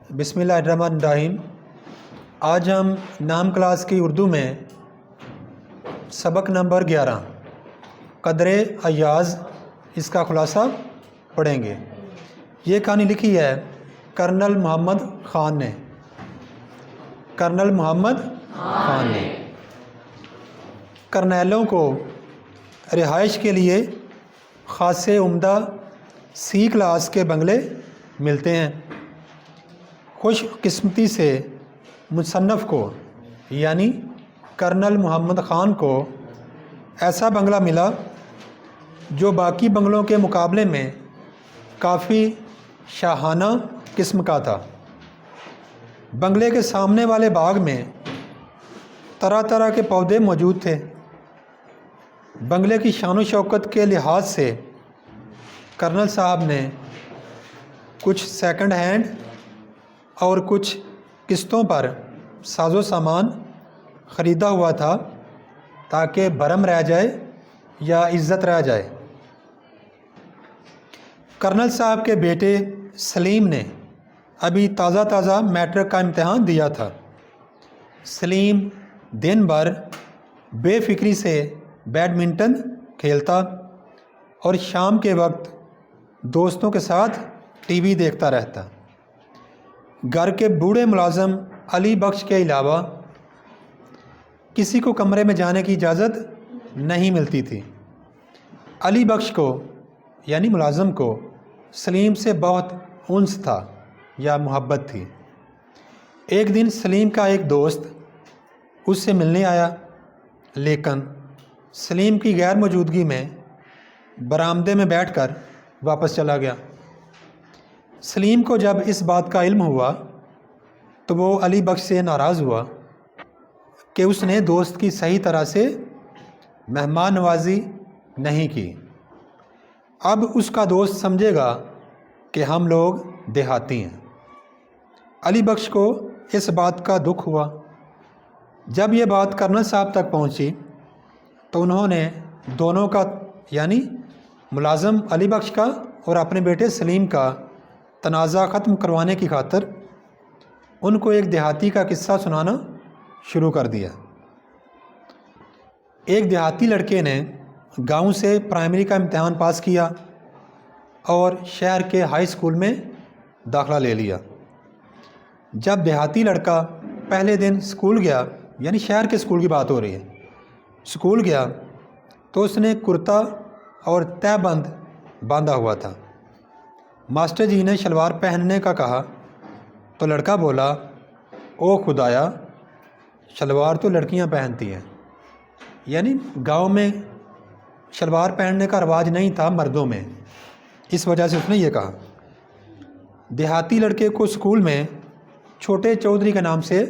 بسم اللہ الرحمن الرحیم۔ آج ہم نام کلاس کی اردو میں سبق نمبر 11 قدر ایاز اس کا خلاصہ پڑھیں گے۔ یہ کہانی لکھی ہے کرنل محمد خان نے۔ کرنل محمد خان نے کرنیلوں کو رہائش کے لیے خاصے عمدہ سی کلاس کے بنگلے ملتے ہیں۔ خوش قسمتی سے مصنف کو یعنی کرنل محمد خان کو ایسا بنگلہ ملا جو باقی بنگلوں کے مقابلے میں کافی شاہانہ قسم کا تھا۔ بنگلے کے سامنے والے باغ میں طرح طرح کے پودے موجود تھے۔ بنگلے کی شان و شوکت کے لحاظ سے کرنل صاحب نے کچھ سیکنڈ ہینڈ اور کچھ قسطوں پر ساز و سامان خریدا ہوا تھا تاکہ بھرم رہ جائے یا عزت رہ جائے۔ کرنل صاحب کے بیٹے سلیم نے ابھی تازہ میٹرک کا امتحان دیا تھا۔ سلیم دن بھر بے فکری سے بیڈمنٹن کھیلتا اور شام کے وقت دوستوں کے ساتھ ٹی وی دیکھتا رہتا۔ گھر کے بوڑھے ملازم علی بخش کے علاوہ کسی کو کمرے میں جانے کی اجازت نہیں ملتی تھی۔ علی بخش کو یعنی ملازم کو سلیم سے بہت انس تھا یا محبت تھی۔ ایک دن سلیم کا ایک دوست اس سے ملنے آیا، لیکن سلیم کی غیر موجودگی میں برآمدے میں بیٹھ کر واپس چلا گیا۔ سلیم کو جب اس بات کا علم ہوا تو وہ علی بخش سے ناراض ہوا کہ اس نے دوست کی صحیح طرح سے مہمان نوازی نہیں کی۔ اب اس کا دوست سمجھے گا کہ ہم لوگ دیہاتی ہیں۔ علی بخش کو اس بات کا دکھ ہوا۔ جب یہ بات کرنل صاحب تک پہنچی تو انہوں نے دونوں کا یعنی ملازم علی بخش کا اور اپنے بیٹے سلیم کا تنازع ختم کروانے کی خاطر ان کو ایک دیہاتی کا قصہ سنانا شروع کر دیا۔ ایک دیہاتی لڑکے نے گاؤں سے پرائمری کا امتحان پاس کیا اور شہر کے ہائی اسکول میں داخلہ لے لیا۔ جب دیہاتی لڑکا پہلے دن اسکول گیا، یعنی شہر کے اسکول کی بات ہو رہی ہے، اسکول گیا تو اس نے کرتا اور تہہ بند باندھا ہوا تھا۔ ماسٹر جی نے شلوار پہننے کا کہا تو لڑکا بولا، او خدایا، شلوار تو لڑکیاں پہنتی ہیں۔ یعنی گاؤں میں شلوار پہننے کا رواج نہیں تھا مردوں میں، اس وجہ سے اس نے یہ کہا۔ دیہاتی لڑکے کو اسکول میں چھوٹے چودھری کے نام سے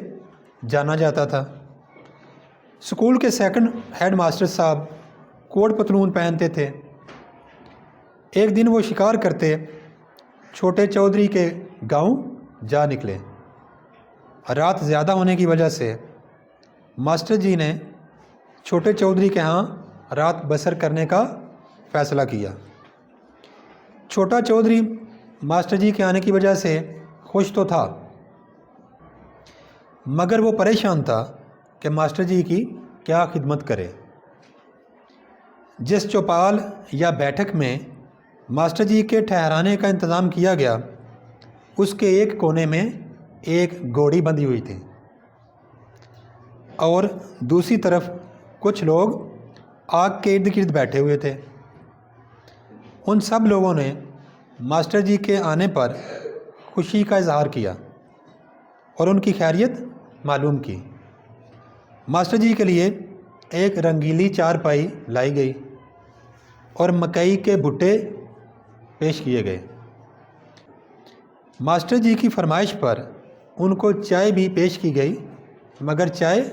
جانا جاتا تھا۔ اسکول کے سیکنڈ ہیڈ ماسٹر صاحب کوٹ پتلون پہنتے تھے۔ ایک دن وہ شکار کرتے چھوٹے چودھری کے گاؤں جا نکلے۔ رات زیادہ ہونے کی وجہ سے ماسٹر جی نے چھوٹے چودھری کے ہاں رات بسر کرنے کا فیصلہ کیا۔ چھوٹا چودھری ماسٹر جی کے آنے کی وجہ سے خوش تو تھا، مگر وہ پریشان تھا کہ ماسٹر جی کی کیا خدمت کرے۔ جس چوپال یا بیٹھک میں ماسٹر جی کے ٹھہرانے کا انتظام کیا گیا، اس کے ایک کونے میں ایک گھوڑی بندھی ہوئی تھی اور دوسری طرف کچھ لوگ آگ کے ارد گرد بیٹھے ہوئے تھے۔ ان سب لوگوں نے ماسٹر جی کے آنے پر خوشی کا اظہار کیا اور ان کی خیریت معلوم کی۔ ماسٹر جی کے لیے ایک رنگیلی چارپائی لائی گئی اور مکئی کے بھٹے پیش کیے گئے۔ ماسٹر جی کی فرمائش پر ان کو چائے بھی پیش کی گئی، مگر چائے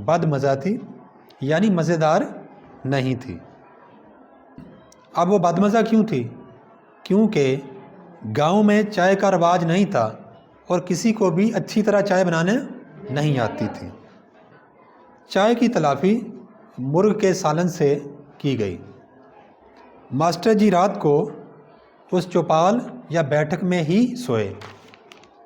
بد مزہ تھی، یعنی مزیدار نہیں تھی۔ اب وہ بد مزہ کیوں تھی؟ کیونکہ گاؤں میں چائے کا رواج نہیں تھا اور کسی کو بھی اچھی طرح چائے بنانے نہیں آتی تھی۔ چائے کی تلافی مرغ کے سالن سے کی گئی۔ ماسٹر جی رات کو اس چوپال یا بیٹھک میں ہی سوئے۔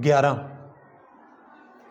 11,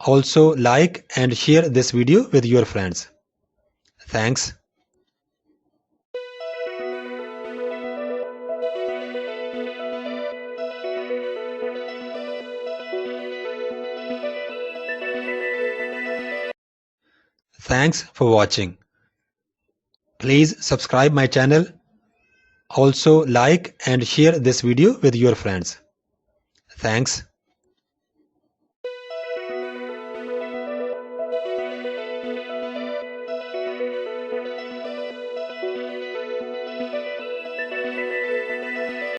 Also like and share this video with your friends. Thanks. Thanks for watching. Please subscribe my channel. Also like and share this video with your friends. Thanks.